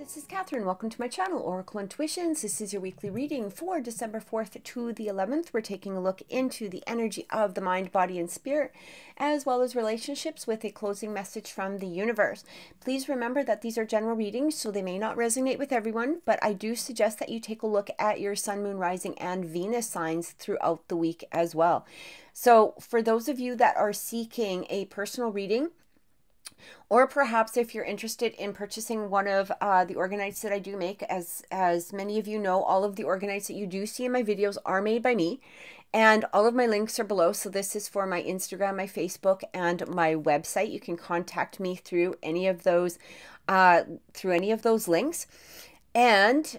this is Catherine. Welcome to my channel, Oracle Intuitions. This is your weekly reading for December 4th to the 11th. We're taking a look into the energy of the mind, body, and spirit, as well as relationships with a closing message from the universe. Please remember that these are general readings, so they may not resonate with everyone, but I do suggest that you take a look at your sun, moon, rising, and Venus signs throughout the week as well. So for those of you that are seeking a personal reading, or perhaps if you're interested in purchasing one of the Organites that I do make, as many of you know, all of the Organites that you do see in my videos are made by me, and all of my links are below. So this is for my Instagram, my Facebook, and my website. You can contact me through any of those links. And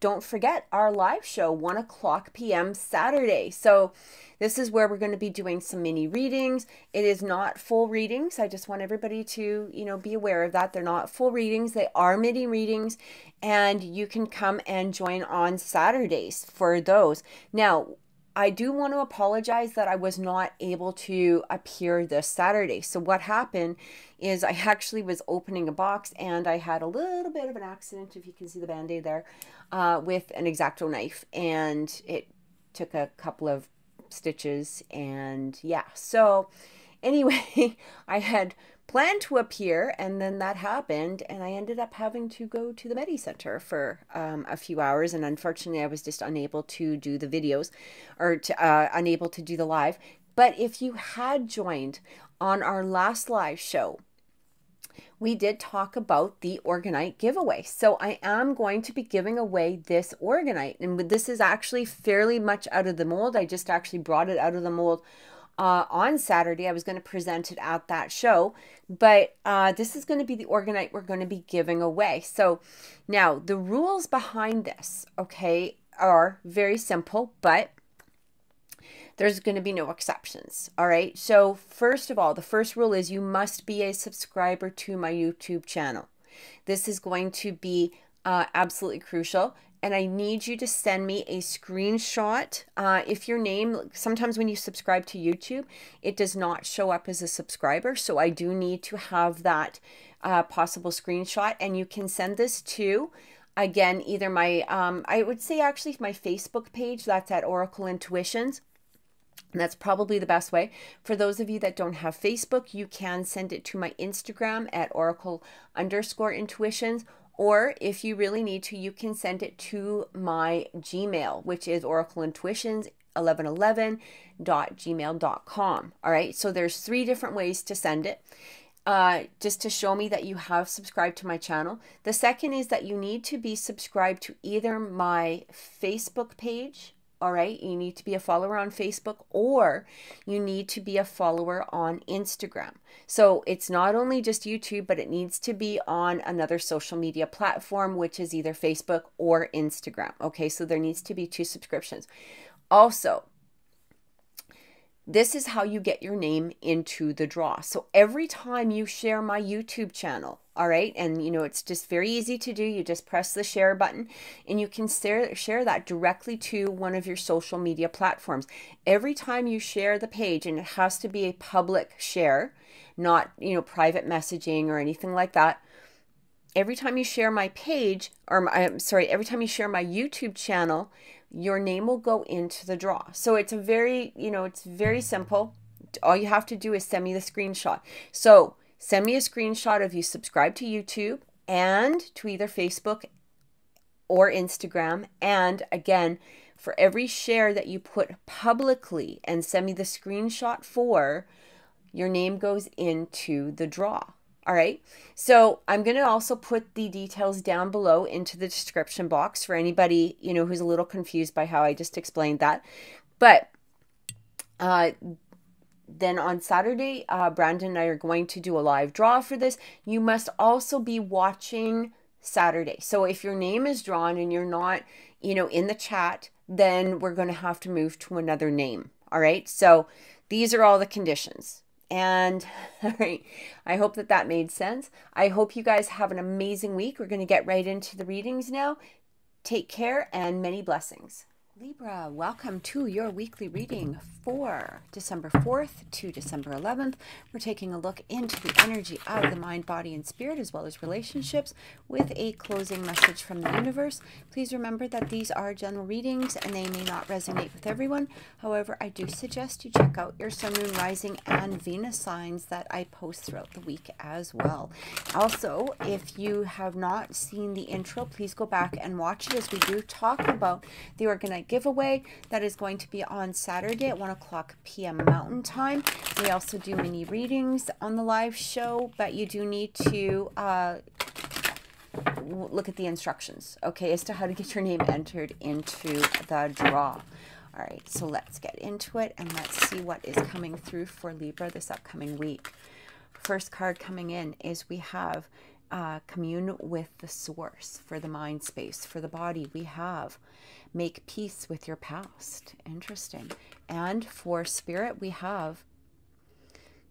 don't forget our live show, 1:00 p.m. Saturday. So this is where we're going to be doing some mini readings. It is not full readings. I just want everybody to, be aware of that. They're not full readings. They are mini readings, and you can come and join on Saturdays for those. Now, I do want to apologize that I was not able to appear this Saturday. So what happened is I actually was opening a box and I had a little bit of an accident, if you can see the Band-Aid there, with an X-Acto knife, and it took a couple of stitches, and yeah. So anyway, I had planned to appear, and then that happened, and I ended up having to go to the Medi Center for a few hours, and unfortunately I was just unable to do the videos, or unable to do the live. But if you had joined on our last live show, we did talk about the Organite giveaway. So I am going to be giving away this Organite, and this is actually fairly much out of the mold. I just actually brought it out of the mold on Saturday. I was going to present it at that show, but this is going to be the Organite we're going to be giving away. So now the rules behind this, okay, are very simple, but there's going to be no exceptions. All right. So first of all, the first rule is you must be a subscriber to my YouTube channel. This is going to be absolutely crucial. And I need you to send me a screenshot. If your name, sometimes when you subscribe to YouTube, it does not show up as a subscriber. So I do need to have that possible screenshot. And you can send this to, again, either my, I would say actually my Facebook page. That's at Oracle Intuitions. And that's probably the best way. For those of you that don't have Facebook, you can send it to my Instagram at Oracle_Intuitions. Or if you really need to, you can send it to my Gmail, which is oracleintuitions1111.gmail.com. All right. So there's 3 different ways to send it. Just to show me that you have subscribed to my channel. The second is that you need to be subscribed to either my Facebook page. All right, you need to be a follower on Facebook, or you need to be a follower on Instagram. So it's not only just YouTube, but it needs to be on another social media platform, which is either Facebook or Instagram. Okay, so there needs to be 2 subscriptions. Also, this is how you get your name into the draw. So every time you share my YouTube channel, all right, and it's just very easy to do. You just press the share button and you can share that directly to one of your social media platforms. Every time you share the page, and it has to be a public share, not, private messaging or anything like that. Every time you share my page, or I'm sorry, every time you share my YouTube channel, your name will go into the draw. So it's a very, it's very simple. All you have to do is send me the screenshot. So send me a screenshot of you subscribe to YouTube and to either Facebook or Instagram. And again, for every share that you put publicly and send me the screenshot for, your name goes into the draw. All right. So I'm going to also put the details down below into the description box for anybody, who's a little confused by how I just explained that. But then on Saturday, Brandon and I are going to do a live draw for this. You must also be watching Saturday. So if your name is drawn and you're not, in the chat, then we're going to have to move to another name. All right. So these are all the conditions. And all right, I hope that made sense. I hope you guys have an amazing week. We're going to get right into the readings now. Take care and many blessings. Libra, welcome to your weekly reading for December 4th to December 11th. We're taking a look into the energy of the mind, body, and spirit, as well as relationships, with a closing message from the universe. Please remember that these are general readings and they may not resonate with everyone. However, I do suggest you check out your sun, moon, rising, and Venus signs that I post throughout the week as well. Also, if you have not seen the intro, please go back and watch it, as we do talk about the Organite giveaway that is going to be on Saturday at 1 p.m. Mountain Time. We also do mini readings on the live show, but you do need to look at the instructions, okay, as to how to get your name entered into the draw. All right, so let's get into it and let's see what is coming through for Libra this upcoming week. First card coming in is we have commune with the source. For the mind space, for the body, we have make peace with your past. Interesting. And for spirit, we have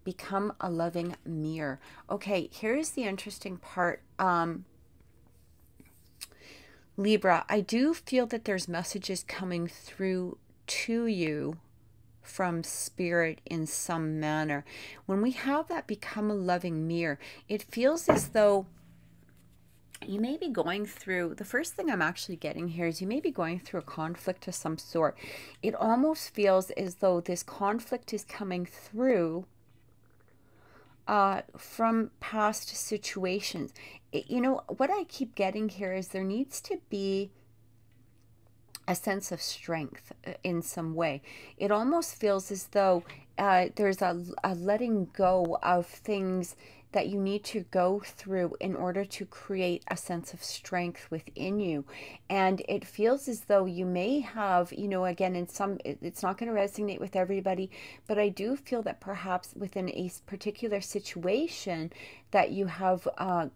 become a loving mirror. Okay, here's the interesting part. Libra, I do feel that there's messages coming through to you from spirit in some manner. When we have that become a loving mirror, it feels as though you may be going through, the first thing I'm actually getting here is you may be going through a conflict of some sort. It almost feels as though this conflict is coming through from past situations. You know, what I keep getting here is there needs to be a sense of strength in some way. It almost feels as though there's a letting go of things that you need to go through in order to create a sense of strength within you. And it feels as though you may have, you know, again, in some, it's not going to resonate with everybody, but I do feel that perhaps within a particular situation that you have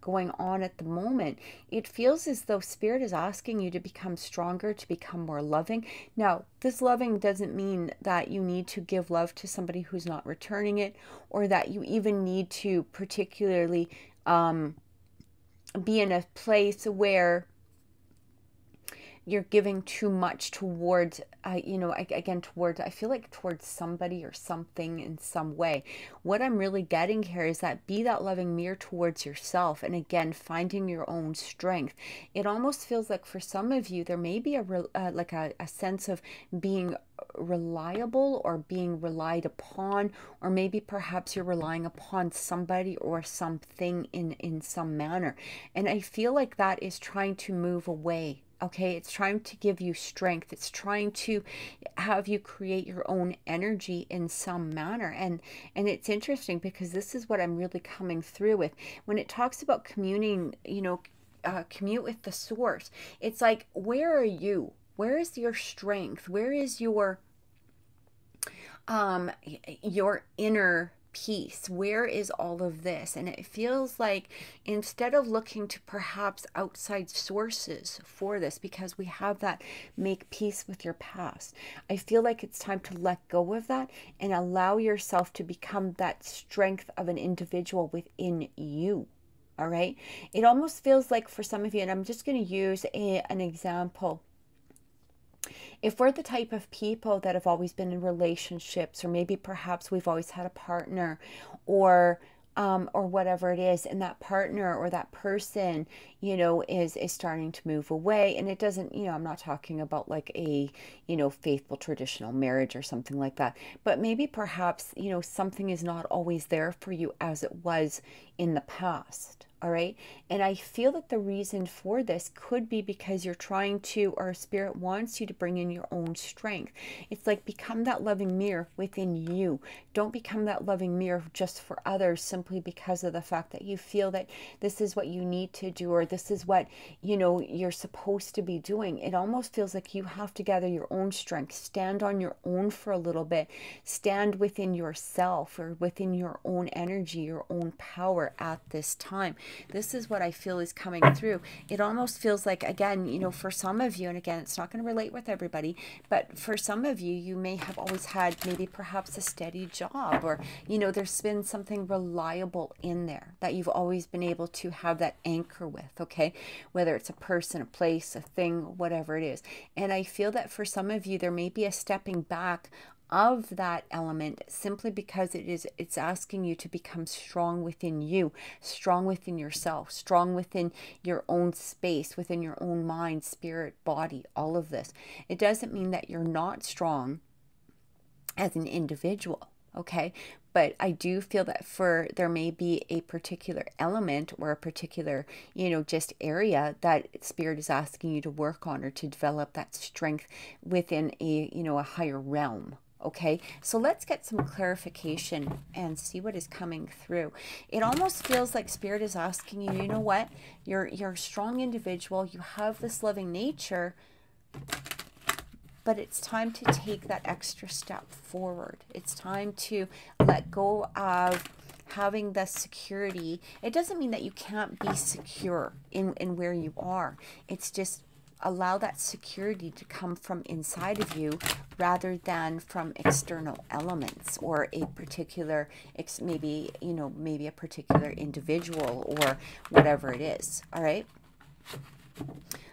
going on at the moment, it feels as though spirit is asking you to become stronger, to become more loving. Now, this loving doesn't mean that you need to give love to somebody who's not returning it, or that you even need to particularly be in a place where you're giving too much towards, you know, again, towards, I feel like towards somebody or something in some way. What I'm really getting here is that be that loving mirror towards yourself. And again, finding your own strength. It almost feels like for some of you, there may be a sense of being reliable or being relied upon, or maybe perhaps you're relying upon somebody or something in some manner. And I feel like that is trying to move away. Okay, it's trying to give you strength. It's trying to have you create your own energy in some manner. And it's interesting because this is what I'm really coming through with. When it talks about communing, you know, commute with the source, it's like, where are you? Where is your strength? Where is your inner peace? Where is all of this? And it feels like instead of looking to perhaps outside sources for this, because we have that make peace with your past, I feel like it's time to let go of that and allow yourself to become that strength of an individual within you. All right. It almost feels like for some of you, and I'm just going to use an example. If we're the type of people that have always been in relationships, or maybe perhaps we've always had a partner, or whatever it is, and that partner or that person, you know, is starting to move away, and it doesn't, you know, I'm not talking about like a, you know, faithful traditional marriage or something like that, but maybe perhaps, you know, something is not always there for you as it was in the past. All right. And I feel that the reason for this could be because you're trying to, or spirit wants you to bring in your own strength. It's like become that loving mirror within you. Don't become that loving mirror just for others simply because of the fact that you feel that this is what you need to do, or this is what, you know, you're supposed to be doing. It almost feels like you have to gather your own strength, stand on your own for a little bit, stand within yourself or within your own energy, your own power at this time. This is what I feel is coming through. It almost feels like, again, you know, for some of you, and again, it's not going to relate with everybody, but for some of you, you may have always had maybe perhaps a steady job, or, you know, there's been something reliable in there that you've always been able to have that anchor with, okay? Whether it's a person, a place, a thing, whatever it is. And I feel that for some of you, there may be a stepping back of that element, simply because it's asking you to become strong within you, strong within yourself, strong within your own space, within your own mind, spirit, body, all of this. It doesn't mean that you're not strong as an individual, okay? But I do feel that there may be a particular element or a particular, you know, just area that Spirit is asking you to work on, or to develop that strength within a, you know, a higher realm. Okay, so let's get some clarification and see what is coming through. It almost feels like Spirit is asking you, you know what, you're a strong individual, you have this loving nature, but it's time to take that extra step forward. It's time to let go of having the security. It doesn't mean that you can't be secure in where you are. It's just allow that security to come from inside of you rather than from external elements, or a particular, maybe, you know, maybe a particular individual or whatever it is. All right.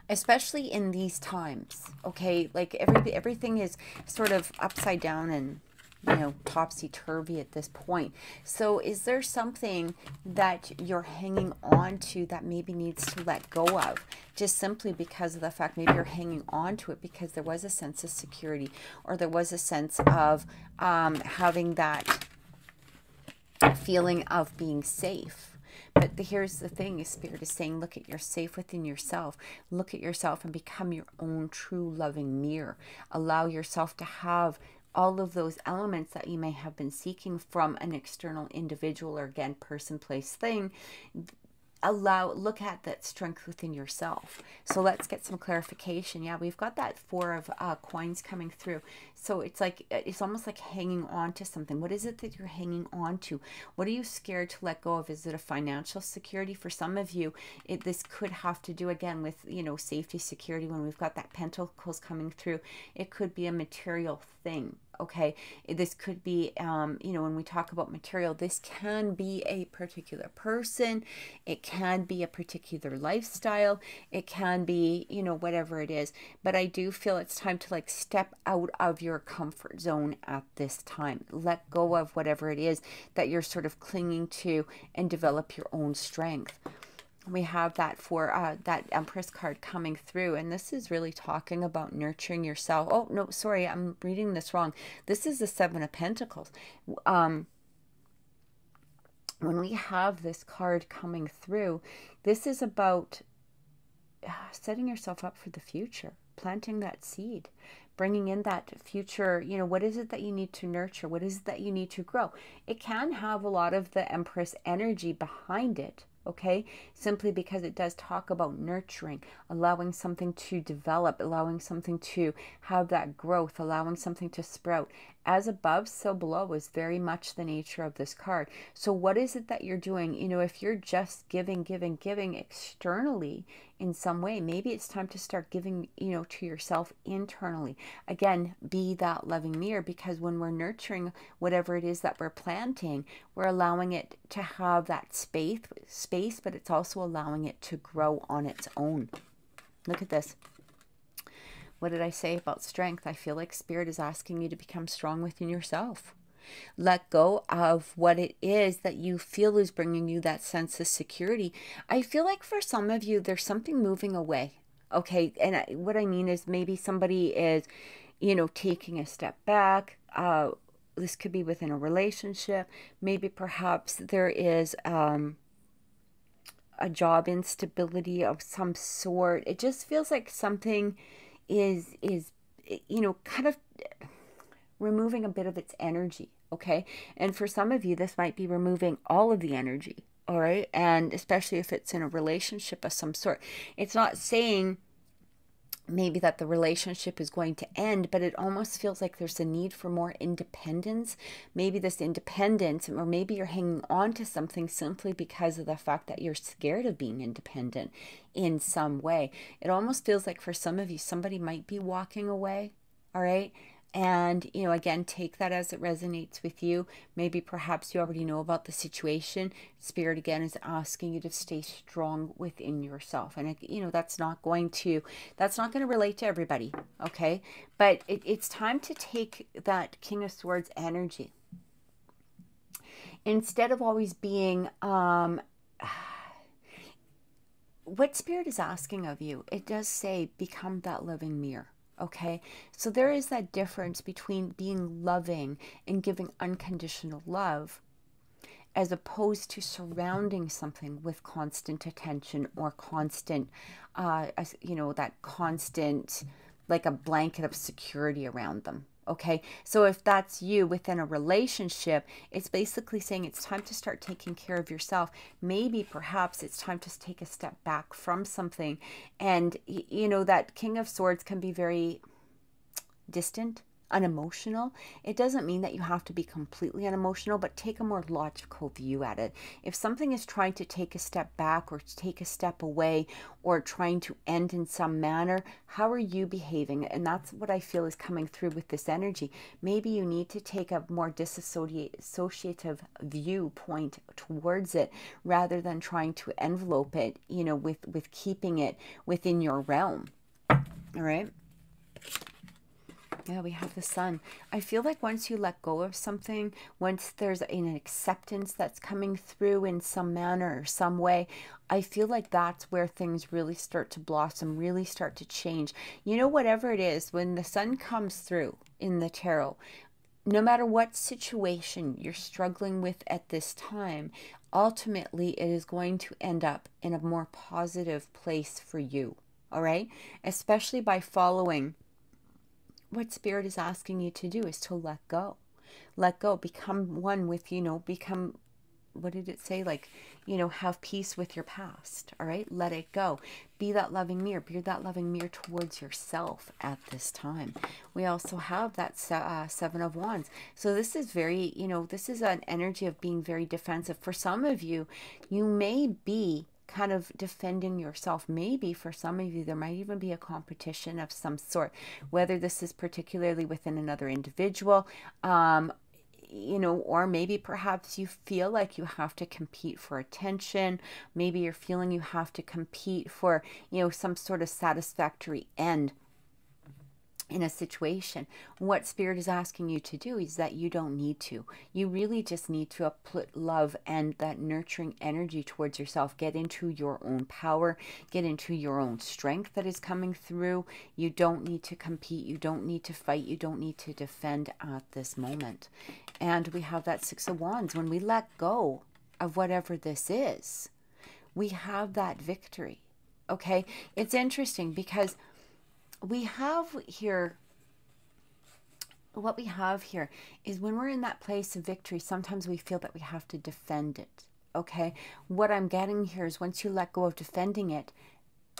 Especially in these times, okay? Like everything is sort of upside down and, you know, topsy-turvy at this point. So is there something that you're hanging on to that maybe needs to let go of, just simply because of the fact maybe you're hanging on to it because there was a sense of security, or there was a sense of having that feeling of being safe? But here's the thing, is Spirit is saying, look at, you're safe within yourself. Look at yourself and become your own true loving mirror. Allow yourself to have all of those elements that you may have been seeking from an external individual, or again, person, place, thing. Look at that strength within yourself. So let's get some clarification. Yeah, we've got that 4 of coins coming through. So it's like, it's almost like hanging on to something. What is it that you're hanging on to? What are you scared to let go of? Is it a financial security? For some of you, this could have to do, again, with, you know, safety, security. When we've got that pentacles coming through, it could be a material thing. Okay, this could be, you know, when we talk about material, this can be a particular person, it can be a particular lifestyle, it can be, you know, whatever it is. But I do feel it's time to like step out of your comfort zone at this time. Let go of whatever it is that you're sort of clinging to, and develop your own strength. We have that for that Empress card coming through, and this is really talking about nurturing yourself. Oh no, sorry, I'm reading this wrong. This is the 7 of Pentacles. When we have this card coming through, this is about setting yourself up for the future, planting that seed, bringing in that future, you know, what is it that you need to nurture? What is it that you need to grow? It can have a lot of the Empress energy behind it, okay? Simply because it does talk about nurturing, allowing something to develop, allowing something to have that growth, allowing something to sprout. As above, so below is very much the nature of this card. So what is it that you're doing? You know, if you're just giving externally in some way, maybe it's time to start giving, you know, to yourself internally. Again, be that loving mirror, because when we're nurturing whatever it is that we're planting, we're allowing it to have that space, but it's also allowing it to grow on its own. Look at this. What did I say about strength? I feel like Spirit is asking you to become strong within yourself. Let go of what it is that you feel is bringing you that sense of security. I feel like for some of you, there's something moving away. Okay, and what I mean is maybe somebody is, you know, taking a step back. This could be within a relationship. Maybe perhaps there is a job instability of some sort. It just feels like something is you know, kind of removing a bit of its energy, okay? And for some of you, this might be removing all of the energy, all right? And especially if it's in a relationship of some sort. It's not saying maybe that the relationship is going to end, but it almost feels like there's a need for more independence. Maybe this independence, or maybe you're hanging on to something simply because of the fact that you're scared of being independent in some way. It almost feels like for some of you, somebody might be walking away, all right? And, you know, again, take that as it resonates with you. Maybe perhaps you already know about the situation. Spirit, again, is asking you to stay strong within yourself. And, you know, that's not going to relate to everybody, okay? But it's time to take that King of Swords energy. Instead of always being, what Spirit is asking of you, it does say, become that living mirror. Okay, so there is that difference between being loving and giving unconditional love, as opposed to surrounding something with constant attention or constant, you know, that constant, like a blanket of security around them. Okay, so if that's you within a relationship, it's basically saying it's time to start taking care of yourself. Maybe perhaps it's time to take a step back from something. And, you know, that King of Swords can be very distant, unemotional. It doesn't mean that you have to be completely unemotional, but take a more logical view at it. If something is trying to take a step back or take a step away or trying to end in some manner, how are you behaving? And that's what I feel is coming through with this energy. Maybe you need to take a more dissociative viewpoint towards it rather than trying to envelope it, you know, with keeping it within your realm. All right. Yeah, we have the Sun. I feel like once you let go of something, once there's an acceptance that's coming through in some manner or some way, I feel like that's where things really start to blossom, really start to change. You know, whatever it is, when the Sun comes through in the tarot, no matter what situation you're struggling with at this time, ultimately it is going to end up in a more positive place for you. All right? Especially by following what Spirit is asking you to do, is to let go. Let go. Become one with, you know, become, what did it say? Like, you know, have peace with your past. All right? Let it go. Be that loving mirror. Be that loving mirror towards yourself at this time. We also have that Seven of Wands. So this is very, you know, this is an energy of being very defensive. For some of you, you may be kind of defending yourself. Maybe for some of you, there might even be a competition of some sort, whether this is particularly within another individual, you know, or maybe perhaps you feel like you have to compete for attention. Maybe you're feeling you have to compete for, you know, some sort of satisfactory end in a situation. What Spirit is asking you to do is that you don't need to. You really just need to put love and that nurturing energy towards yourself. Get into your own power. Get into your own strength that is coming through. You don't need to compete. You don't need to fight. You don't need to defend at this moment. And we have that Six of Wands. When we let go of whatever this is, we have that victory. Okay? It's interesting because we have here, what we have here is when we're in that place of victory, sometimes we feel that we have to defend it. Okay, what I'm getting here is once you let go of defending it,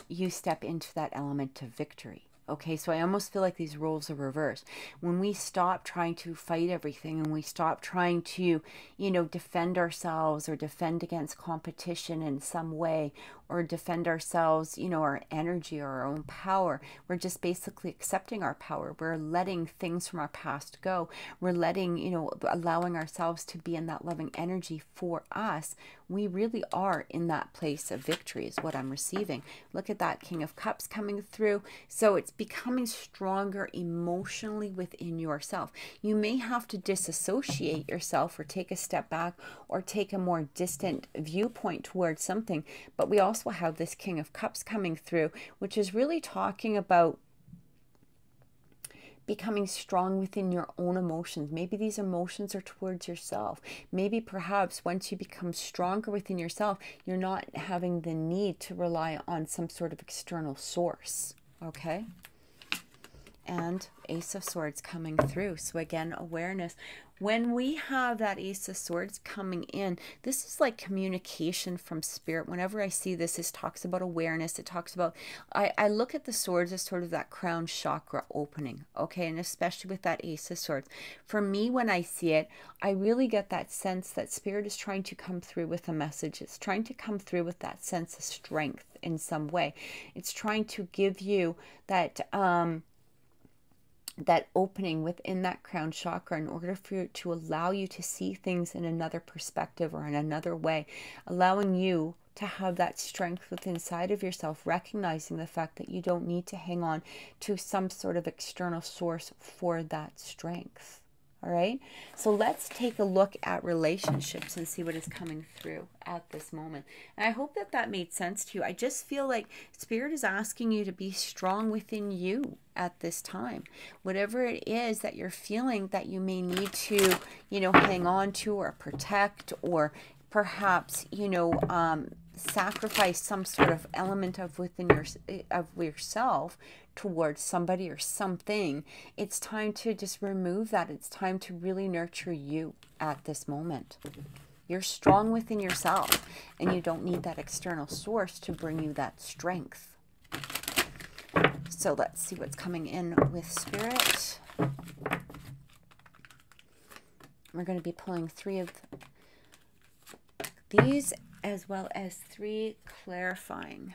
you step into that element of victory. Okay, so I almost feel like these roles are reversed. When we stop trying to fight everything and we stop trying to, you know, defend ourselves or defend against competition in some way, or defend ourselves, you know, our energy or our own power, we're just basically accepting our power. We're letting things from our past go. We're letting, you know, allowing ourselves to be in that loving energy for us. We really are in that place of victory is what I'm receiving. Look at that King of Cups coming through. So it's becoming stronger emotionally within yourself. You may have to disassociate yourself or take a step back or take a more distant viewpoint towards something, but we also have this King of Cups coming through, which is really talking about becoming strong within your own emotions. Maybe these emotions are towards yourself. Maybe perhaps once you become stronger within yourself, you're not having the need to rely on some sort of external source. Okay? and Ace of Swords coming through. So again, awareness. When we have that Ace of Swords coming in, this is like communication from Spirit. Whenever I see this, this talks about awareness. It talks about, I look at the swords as sort of that crown chakra opening, okay? And especially with that Ace of Swords. For me, when I see it, I really get that sense that Spirit is trying to come through with a message. It's trying to come through with that sense of strength in some way. It's trying to give you that that opening within that crown chakra in order for it to allow you to see things in another perspective or in another way, allowing you to have that strength within inside of yourself, recognizing the fact that you don't need to hang on to some sort of external source for that strength. All right, so let's take a look at relationships and see what is coming through at this moment. And I hope that that made sense to you. I just feel like Spirit is asking you to be strong within you at this time. Whatever it is that you're feeling that you may need to, you know, hang on to or protect, or perhaps, you know, sacrifice some sort of element of within yourself towards somebody or something. It's time to just remove that. It's time to really nurture you at this moment. You're strong within yourself, and you don't need that external source to bring you that strength. So let's see what's coming in with Spirit. We're going to be pulling 3 of these, as well as 3 clarifying.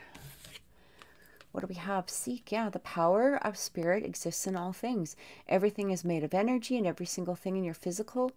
What do we have? Seek. Yeah, the power of Spirit exists in all things. Everything is made of energy, and every single thing in your physical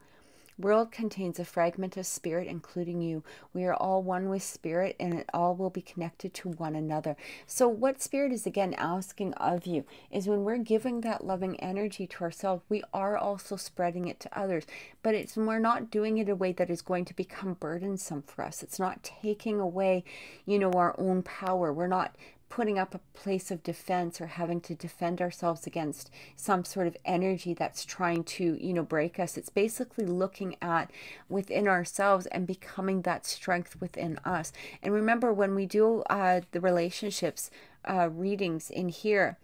world contains a fragment of Spirit, including you. We are all one with Spirit, and it all will be connected to one another. So what Spirit is again asking of you is, when we're giving that loving energy to ourselves, we are also spreading it to others. But we're not doing it in a way that is going to become burdensome for us. It's not taking away, you know, our own power. We're not putting up a place of defense or having to defend ourselves against some sort of energy that's trying to, you know, break us. It's basically looking at within ourselves and becoming that strength within us. And remember, when we do the relationships readings in here,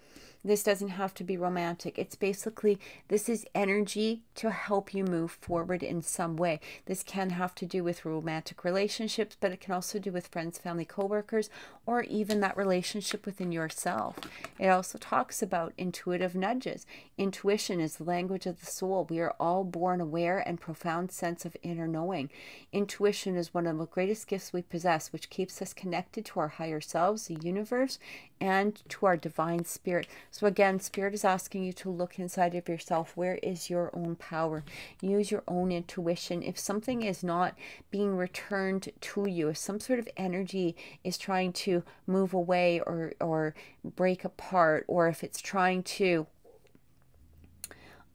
this doesn't have to be romantic. It's basically, this is energy to help you move forward in some way. This can have to do with romantic relationships, but it can also do with friends, family, coworkers, or even that relationship within yourself. It also talks about intuitive nudges. Intuition is the language of the soul. We are all born aware and profound sense of inner knowing. Intuition is one of the greatest gifts we possess, which keeps us connected to our higher selves, the universe, and to our divine spirit. So again, Spirit is asking you to look inside of yourself. Where is your own power? Use your own intuition. If something is not being returned to you, if some sort of energy is trying to move away or break apart, or if it's trying to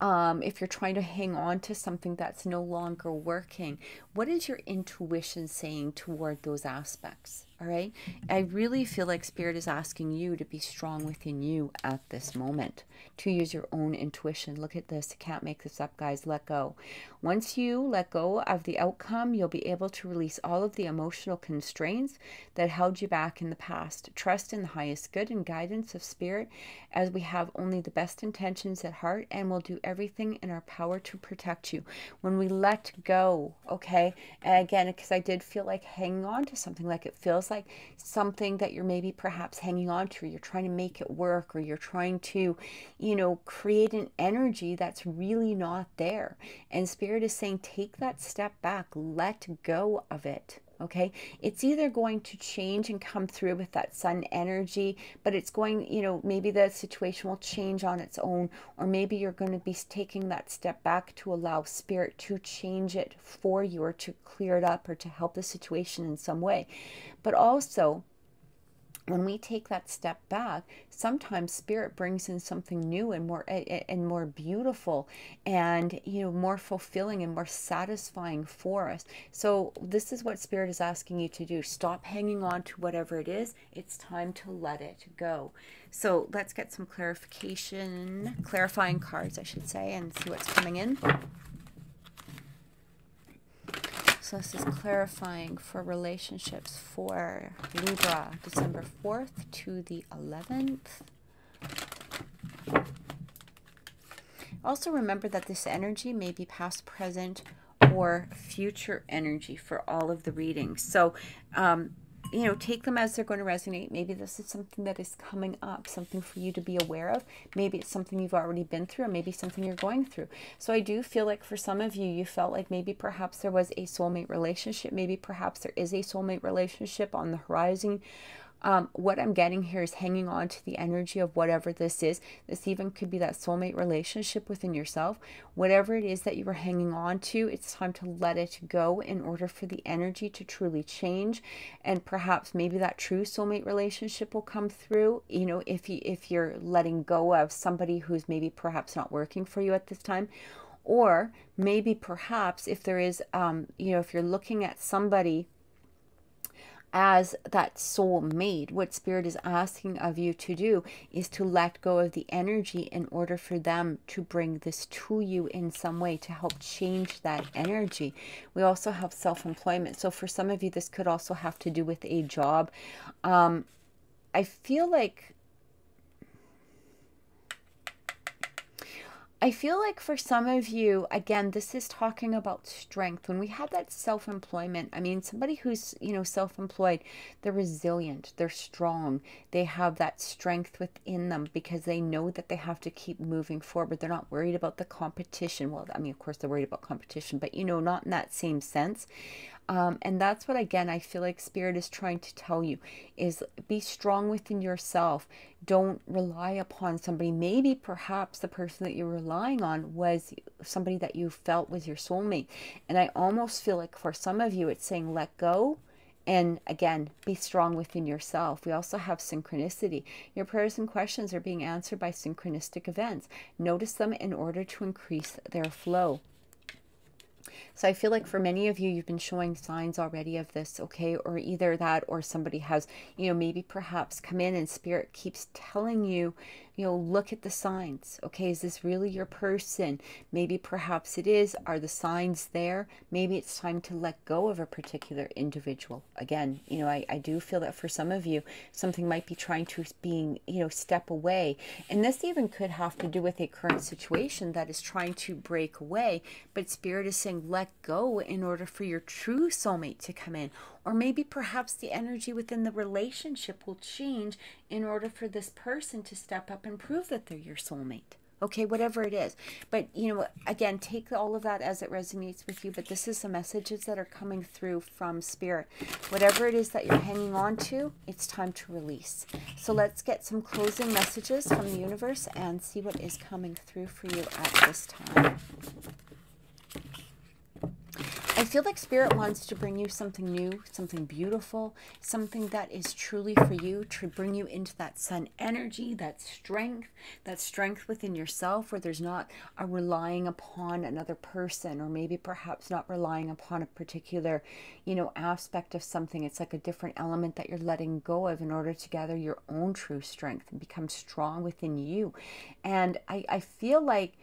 if you're trying to hang on to something that's no longer working, what is your intuition saying toward those aspects? All right. I really feel like Spirit is asking you to be strong within you at this moment, to use your own intuition. Look at this. I can't make this up, guys. Let go. Once you let go of the outcome, you'll be able to release all of the emotional constraints that held you back in the past. Trust in the highest good and guidance of Spirit, as we have only the best intentions at heart, and will do everything in our power to protect you. When we let go, okay, and again, because I did feel like hanging on to something, like it feels like something that you're maybe perhaps hanging on to, or you're trying to make it work, or you're trying to, you know, create an energy that's really not there. And Spirit is saying, take that step back, let go of it. Okay, it's either going to change and come through with that sun energy, but it's going, you know, maybe the situation will change on its own, or maybe you're going to be taking that step back to allow Spirit to change it for you, or to clear it up, or to help the situation in some way. But also, when we take that step back, sometimes Spirit brings in something new and more beautiful, and, you know, more fulfilling and more satisfying for us. So this is what Spirit is asking you to do. Stop hanging on to whatever it is. It's time to let it go. So let's get some clarifying cards, I should say, and see what's coming in. So this is clarifying for relationships for Libra, December 4th to the 11th. Also remember that this energy may be past, present, or future energy for all of the readings. So, you know, take them as they're going to resonate. Maybe this is something that is coming up, something for you to be aware of. Maybe it's something you've already been through, or maybe something you're going through. So I do feel like for some of you, you felt like maybe perhaps there was a soulmate relationship. Maybe perhaps there is a soulmate relationship on the horizon. What I'm getting here is hanging on to the energy of whatever this is. This even could be that soulmate relationship within yourself. Whatever it is that you were hanging on to, it's time to let it go in order for the energy to truly change. And perhaps maybe that true soulmate relationship will come through, you know, if you're letting go of somebody who's maybe perhaps not working for you at this time. Or maybe perhaps if there is, you know, if you're looking at somebody as that soul mate, what Spirit is asking of you to do is to let go of the energy in order for them to bring this to you in some way to help change that energy. We also have self-employment. So for some of you, this could also have to do with a job. I feel like for some of you, again, this is talking about strength. When we have that self-employment, I mean, somebody who's, you know, self-employed, they're resilient, they're strong, they have that strength within them because they know that they have to keep moving forward. They're not worried about the competition. Well, I mean, of course, they're worried about competition, but, you know, not in that same sense. And that's what, again, I feel like Spirit is trying to tell you is be strong within yourself. Don't rely upon somebody. Maybe perhaps the person that you're relying on was somebody that you felt was your soulmate. And I almost feel like for some of you, it's saying let go. And again, be strong within yourself. We also have synchronicity. Your prayers and questions are being answered by synchronistic events. Notice them in order to increase their flow. So I feel like for many of you, you've been showing signs already of this, okay? Or either that or somebody has, you know, maybe perhaps come in and Spirit keeps telling you, you know, look at the signs, okay? Is this really your person? Maybe perhaps it is. Are the signs there? Maybe it's time to let go of a particular individual. Again, you know, I do feel that for some of you, something might be trying to being, you know, step away. And this even could have to do with a current situation that is trying to break away. But Spirit is saying, let go in order for your true soulmate to come in. Or maybe perhaps the energy within the relationship will change in order for this person to step up and prove that they're your soulmate. Okay, whatever it is. But, you know, again, take all of that as it resonates with you. But this is the messages that are coming through from Spirit. Whatever it is that you're hanging on to, it's time to release. So let's get some closing messages from the universe and see what is coming through for you at this time. I feel like Spirit wants to bring you something new, something beautiful, something that is truly for you, to bring you into that sun energy, that strength within yourself, where there's not a relying upon another person, or maybe perhaps not relying upon a particular, you know, aspect of something. It's like a different element that you're letting go of in order to gather your own true strength and become strong within you. And I feel like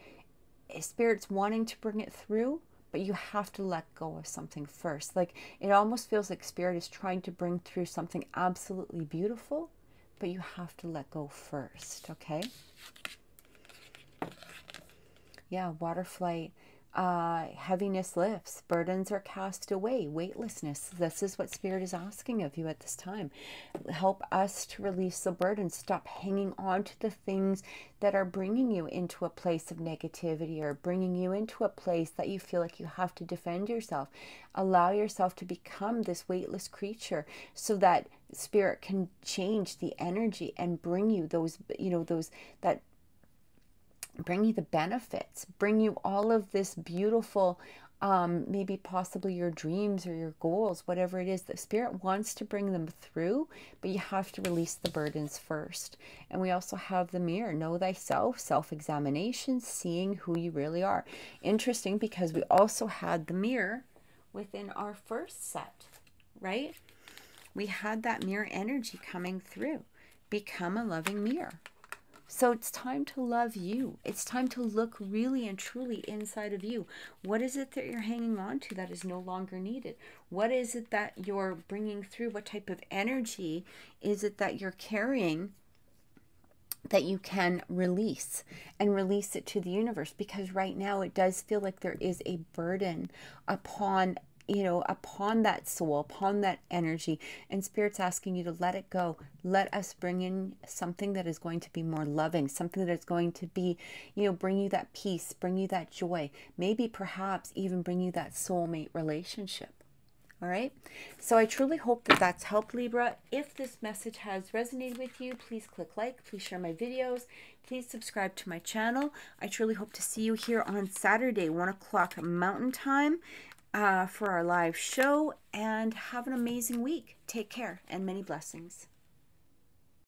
Spirit's wanting to bring it through, but you have to let go of something first. Like, it almost feels like Spirit is trying to bring through something absolutely beautiful, but you have to let go first, okay? Yeah, water flight. Heaviness lifts, burdens are cast away, weightlessness. This is what Spirit is asking of you at this time. Help us to release the burden. Stop hanging on to the things that are bringing you into a place of negativity, or bringing you into a place that you feel like you have to defend yourself. Allow yourself to become this weightless creature so that Spirit can change the energy and bring you those, you know, bring you the benefits, bring you all of this beautiful, maybe possibly your dreams or your goals, whatever it is. The Spirit wants to bring them through, but you have to release the burdens first. And we also have the mirror, know thyself, self-examination, seeing who you really are. Interesting, because we also had the mirror within our first set, right? We had that mirror energy coming through. Become a loving mirror. So it's time to love you. It's time to look really and truly inside of you. What is it that you're hanging on to that is no longer needed? What is it that you're bringing through? What type of energy is it that you're carrying that you can release and release it to the universe, because right now it does feel like there is a burden upon, you know, upon that soul, upon that energy, and Spirit's asking you to let it go. Let us bring in something that is going to be more loving, something that is going to be, you know, bring you that peace, bring you that joy, maybe perhaps even bring you that soulmate relationship. All right. So I truly hope that that's helped, Libra. If this message has resonated with you, please click like, please share my videos, please subscribe to my channel. I truly hope to see you here on Saturday, 1 o'clock Mountain Time, for our live show, and have an amazing week. Take care and many blessings.